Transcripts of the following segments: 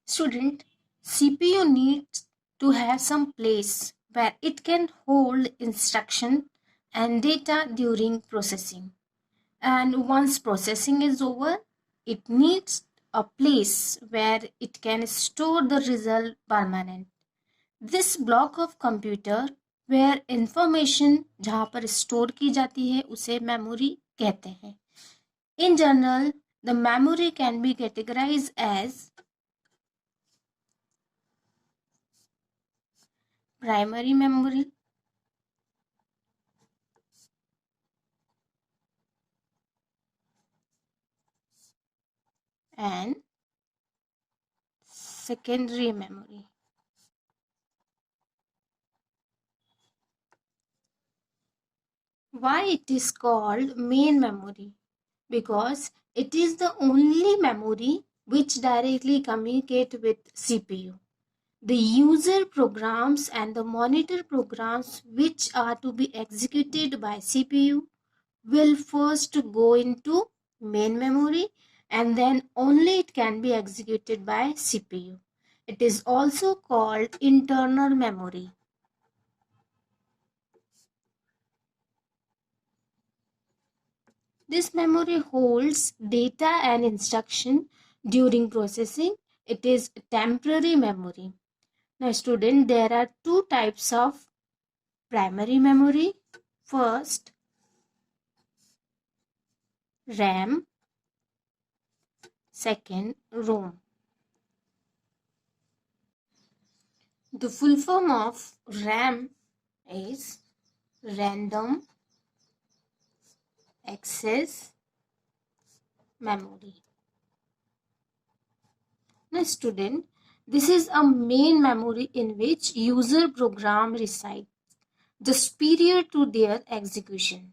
Student, CPU needs to have some place where it can hold instruction and data during processing. And once processing is over, it needs a place where it can store the result permanent. This block of computer where information जहाँ पर store की जाती है उसे memory कहते हैं. In general, the memory can be categorized as primary memory, and secondary memory. Why it is called main memory? Because it is the only memory which directly communicate with CPU. The user programs and the monitor programs which are to be executed by CPU will first go into main memory and then only it can be executed by CPU. It is also called internal memory. This memory holds data and instruction during processing. It is temporary memory. Now student, there are two types of primary memory. First, RAM. Second, ROM. The full form of RAM is Random Access Memory. Now student, this is a main memory in which user program resides just period to their execution.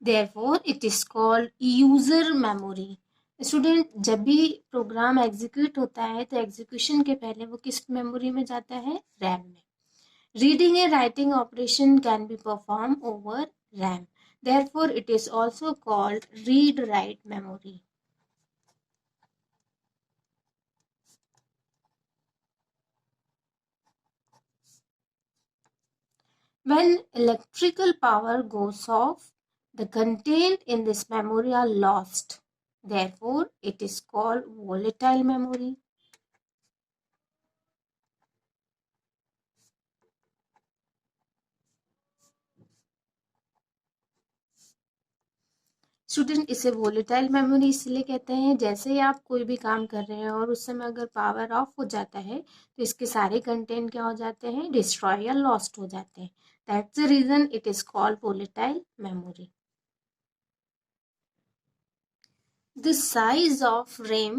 Therefore, it is called user memory. Student, जब भी program execute होता है तो execution के पहले वो किस memory में जाता है? रैम में. Reading and writing operation can be perform over RAM. Therefore, it is also called read-write memory. When electrical power goes off, the content in this memory are lost. Therefore, it is called volatile memory. Student, इसे volatile memory इसलिए कहते हैं, जैसे ही आप कोई भी काम कर रहे हैं और उस समय अगर पावर ऑफ हो जाता है तो इसके सारे कंटेंट क्या हो जाते हैं? डिस्ट्रॉय या लॉस्ट हो जाते हैं. That's the reason it is called volatile memory. The size of RAM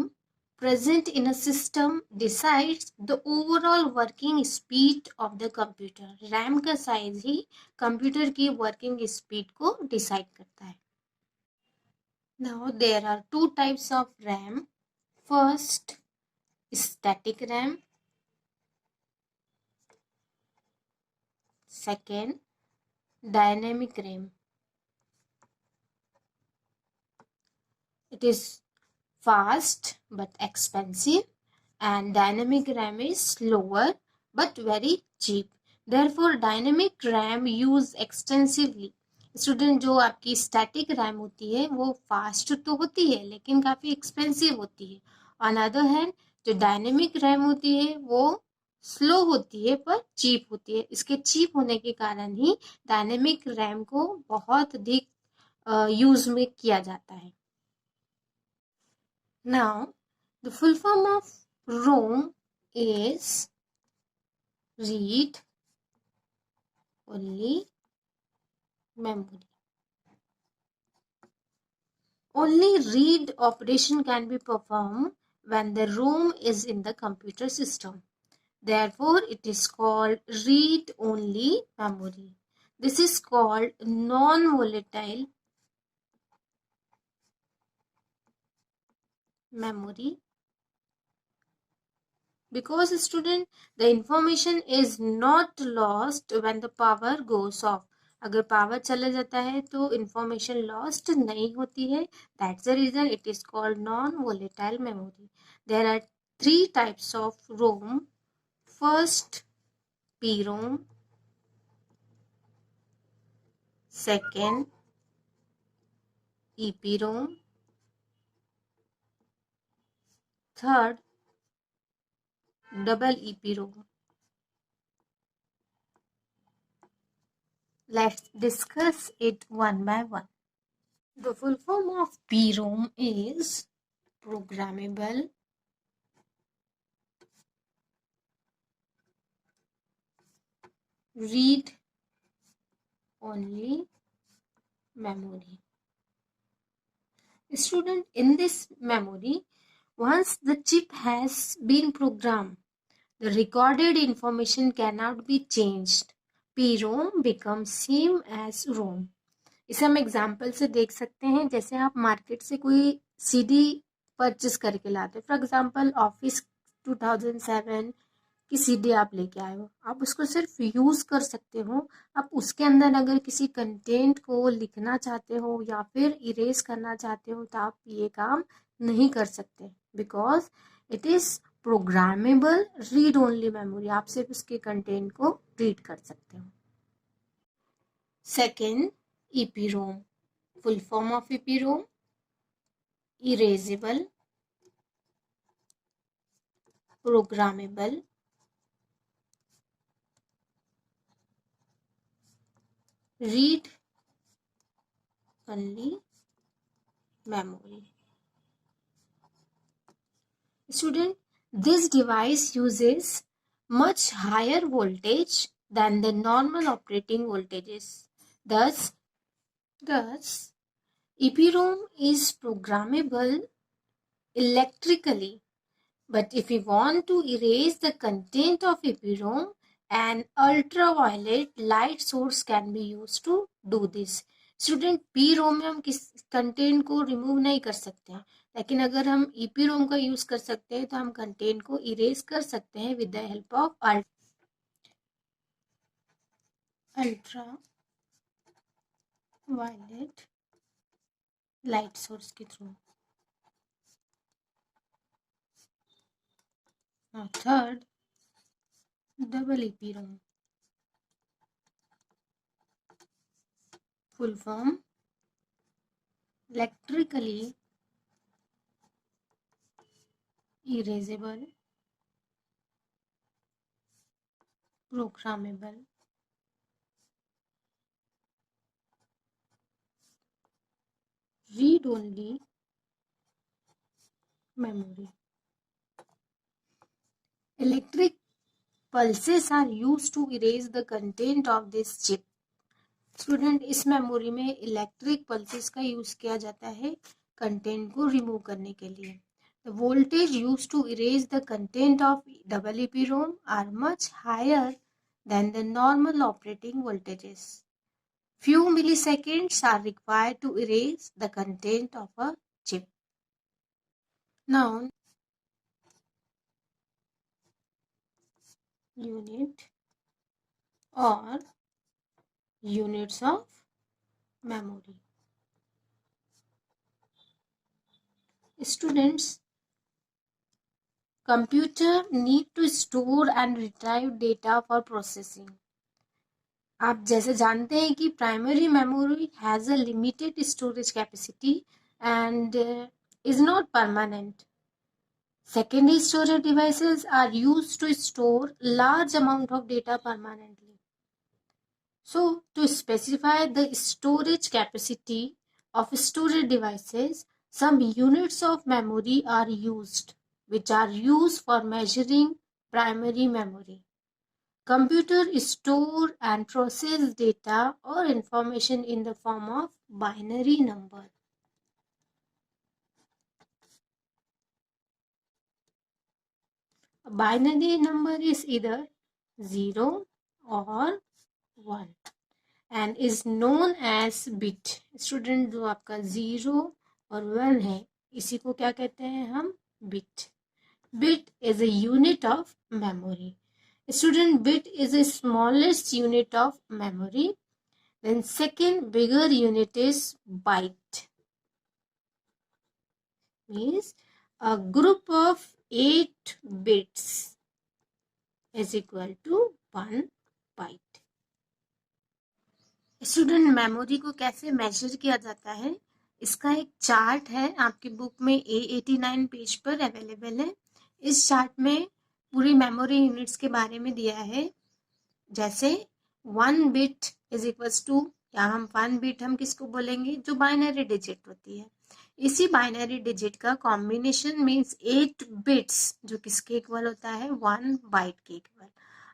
present in a system decides the overall working speed of the computer. RAM का साइज ही कंप्यूटर की वर्किंग स्पीड को decide करता है. Now there are two types of RAM. First, static RAM. Second, dynamic RAM. It is fast but expensive, and dynamic RAM is slower but very cheap. Therefore, dynamic RAM use extensively. Student, जो आपकी static RAM होती है वो fast तो होती है लेकिन काफ़ी एक्सपेंसिव होती है. ऑन अदर हैंड, जो डायनेमिक रैम होती है वो स्लो होती है पर चीप होती है. इसके चीप होने के कारण ही डायनेमिक रैम को बहुत अधिक यूज में किया जाता है. Now, the full form of ROM is read only memory. Only read operation can be performed when the ROM is in the computer system. Therefore, it is called read only memory. This is called non-volatile memory. Because student, the information is not lost when the power goes off. अगर power चला जाता है तो information lost नहीं होती है. That's the reason it is called non volatile memory. There are three types of ROM. First, PROM. Second, EPROM. Third, double EPROM. Let's discuss it one by one. The full form of PROM is Programmable Read Only Memory. Student, in this memory, once the chip has been programmed, the recorded information cannot be changed. PROM becomes same as ROM. इसे हम example से देख सकते हैं, जैसे आप market से कोई सीडी परचेस करके लाते हैं. फॉर एग्जाम्पल ऑफिस 2007 की सीडी आप लेके आए हो, आप उसको सिर्फ यूज कर सकते हो. आप उसके अंदर अगर किसी कंटेंट को लिखना चाहते हो या फिर इरेज करना चाहते हो तो आप ये काम नहीं कर सकते, because it is programmable read only memory. आप सिर्फ उसके कंटेंट को रीड कर सकते हो. Second, EPROM. Full form of EPROM: erasable, programmable, read only memory. Student, this device uses much higher voltage than the normal operating voltages. Thus, EPROM is programmable electrically. But if we want to erase the content of EPROM, an ultraviolet light source can be used to do this. Student, PROM में हम किस content को remove नहीं कर सकते हैं, लेकिन अगर हम EPROM का यूज कर सकते हैं तो हम कंटेंट को इरेज कर सकते हैं with the help of ultraviolet light source के through. Third, double EPROM. Full form: electrically erasable, programmable, read only memory. Electric pulses are used to erase the content of this chip. Student, इस memory में electric pulses का use किया जाता है content को remove करने के लिए. The voltage used to erase the content of double EPROM are much higher than the normal operating voltages. Few milliseconds are required to erase the content of a chip. Now, unit or units of memory. Students, computer need to store and retrieve data for processing. आप जैसे जानते हैं कि primary memory has a limited storage capacity and is not permanent. Secondary storage devices are used to store large amount of data permanently. So, to specify the storage capacity of storage devices, some units of memory are used, which are used for measuring primary memory. Computer store and process data or information in the form of binary number. A binary number is either 0 or 1 and is known as bit. Student, जो आपका 0 और 1 है, इसी को क्या कहते हैं हम? Bit. Bit is a unit of memory. Student, bit is the smallest unit of memory. Then second bigger unit is byte. Means a group of 8 bits is equal to 1 byte. Student, memory को कैसे major किया जाता है, इसका एक chart है आपकी book में A89 पेज पर अवेलेबल है. इस चार्ट में पूरी मेमोरी यूनिट्स के बारे में दिया है. जैसे 1 बिट इज इक्वल्स टू, या हम 1 बिट हम किसको बोलेंगे, जो बाइनरी डिजिट होती है. इसी बाइनरी डिजिट का कॉम्बिनेशन मीन्स 8 बिट्स, जो किसके इक्वल होता है, 1 बाइट के इक्वल.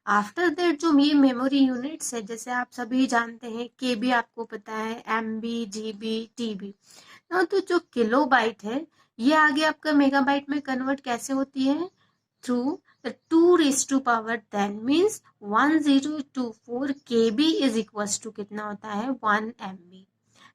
आफ्टर दैट जो ये मेमोरी यूनिट्स है, जैसे आप सभी जानते हैं, केबी आपको पता है, एमबी, जीबी, टीबी. तो जो किलो बाइट है, ये आगे आपका मेगाबाइट में कन्वर्ट कैसे होती है, through the 2 raised to power 10 means 1024 kb is equals to कितना होता है, 1 MB.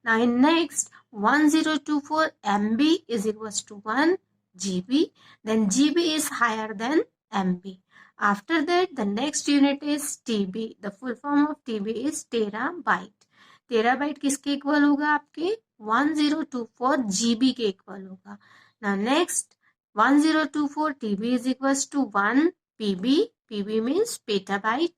Now in next 1024 MB is equals to 1 GB. Then GB is higher than MB. After that the next unit is TB. The full form of TB is terabyte. Terabyte किसके equal होगा, आपके 1024 GB के equal होगा. Now next 1024 TB is equals to 1 PB. PB means petabyte.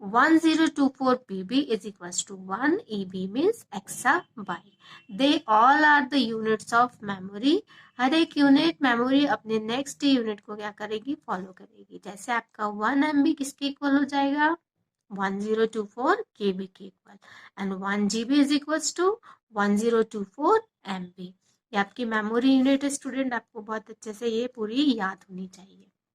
1024 PB is equals to 1 EB means exabyte. They all are the units of memory. हर एक unit memory अपने next unit को क्या करेगी, follow करेगी. जैसे आपका 1 MB किसके इक्वल हो जाएगा, 1024 KB के equal. And 1 GB is equals to 1024 MB. ये आपकी मेमोरी यूनिट है स्टूडेंट, आपको बहुत अच्छे से ये पूरी याद होनी चाहिए.